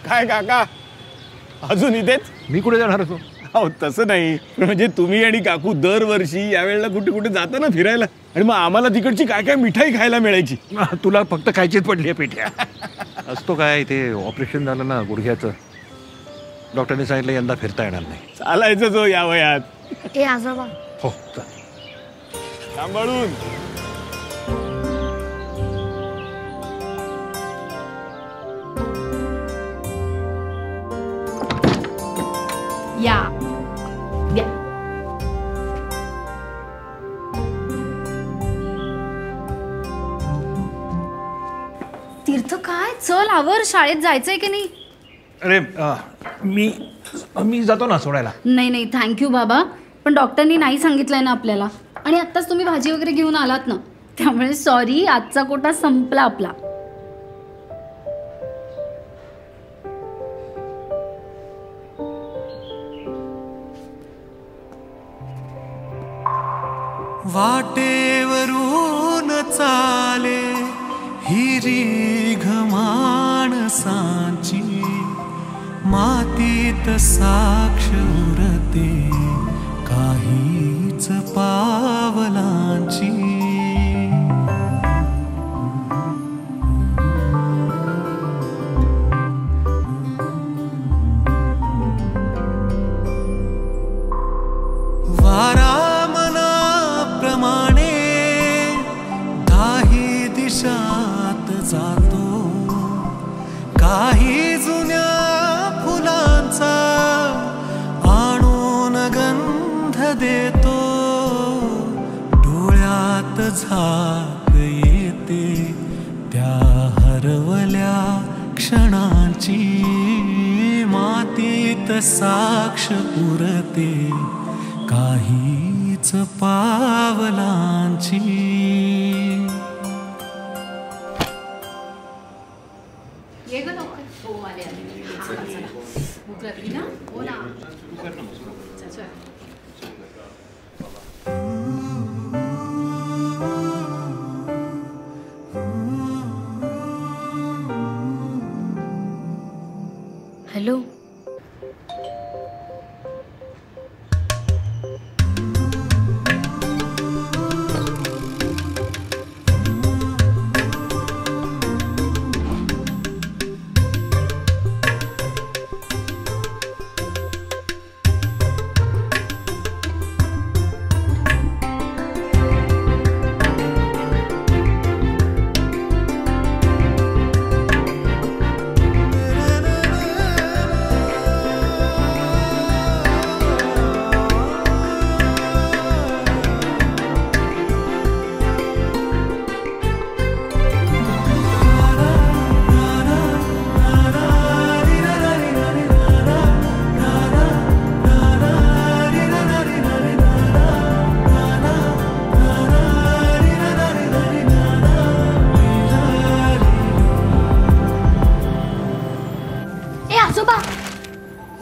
काय काका अजून इथेच? मी कुठे जाणार होतो? हो तसं नाही, म्हणजे तुम्ही आणि काकू दरवर्षी यावेळेला कुठे कुठे जाता ना फिरायला, आणि मग आम्हाला तिकडची काय काय मिठाई खायला मिळायची. तुला फक्त खायचीच पडली आहे पेट्या. असतो काय, ते ऑपरेशन झालं ना गुडघ्याचं, डॉक्टरने सांगितलं यंदा फिरता येणार नाही. चालायचं जो या वयात. ए आजोबा. हो चल. सांभाळून. या तीर्थ काय चल आवर, शाळेत जायचंय की नाही? अरे मी जातो ना सोडायला. नाही नाही थँक्यू बाबा, पण डॉक्टरनी नाही सांगितलंय ना आपल्याला, आणि आत्ताच तुम्ही भाजी वगैरे घेऊन आलात ना, त्यामुळे सॉरी, आजचा कोटा संपला आपला. वाटेवरून चाले हिरी घमाणसांची, मातीत साक्ष उरते काहीच पावलांची. वारा दिशात जातो, काही जुन्या फुलांचा आणून गंध देतो, डोळ्यात झाक येते त्या हरवल्या क्षणांची, मातीत साक्ष उरते काहीच पावलांची. हॅलो.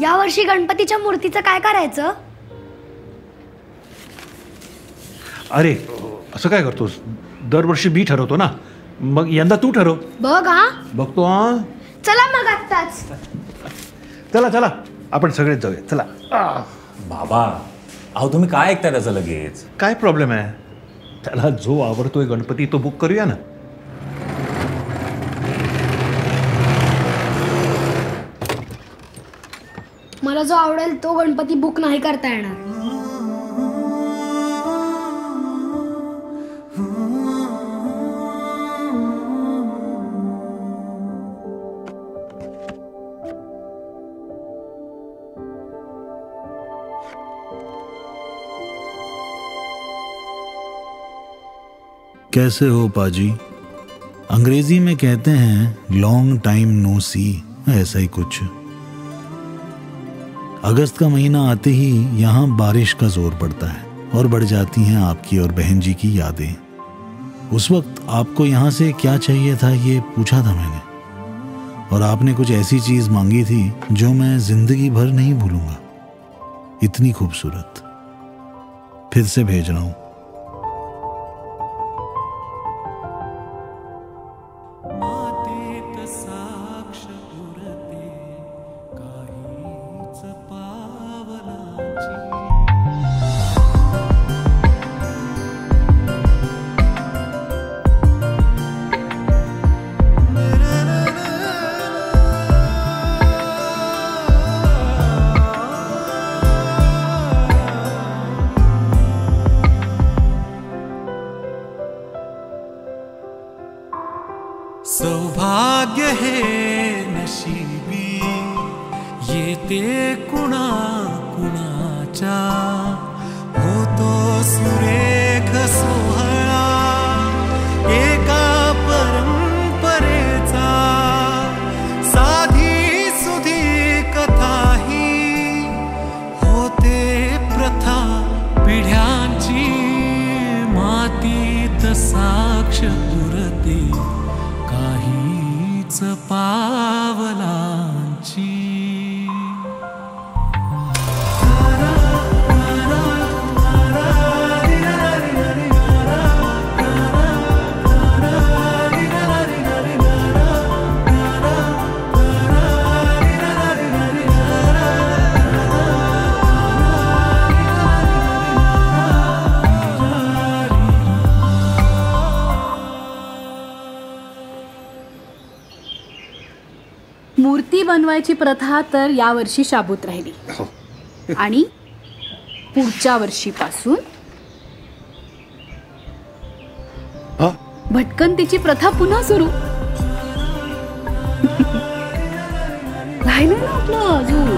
यावर्षी गणपतीच्या मूर्तीचं काय करायचं? अरे असं काय करतोस, दरवर्षी मी ठरवतो ना, मग यंदा तू ठरव. बघ हा. बघतो हा. चला मग आत्ताच. चला चला आपण सगळेच जाऊया चला. बाबा अहो तुम्ही काय ऐकताय त्याचं लगेच? काय प्रॉब्लेम आहे, त्याला जो आवडतोय गणपती तो बुक करूया ना. मला जो आवडेल तो गणपती बुक नाही करता येणार. कैसे हो पाजी? अंग्रेजी में कहते हैं लॉन्ग टाइम नो सी, ऐसा ही कुछ। अगस्त का महीना आते ही यहाँ बारिश का जोर पड़ता है और बढ़ जाती हैं आपकी और बहन जी की यादें। उस वक्त आपको यहाँ से क्या चाहिए था ये पूछा था मैंने, और आपने कुछ ऐसी चीज मांगी थी जो मैं जिंदगी भर नहीं भूलूंगा। इतनी खूबसूरत। फिर से भेज रहा हूं। सौभाग्य हे नशिबी येते कुणा कुणाच्या होतो सुरेख सोहळा एका परंपरेचा साधी सुधी कथाही होते प्रथा पिढ्यांची मातीत साक्ष पुरते काहीच पावलांची मूर्ती बनवायची प्रथा तर यावर्षी शाबूत राहिली आणि पुढच्या वर्षीपासून भटकंतीची प्रथा पुन्हा सुरू. राहिलं ना आपलं अजून.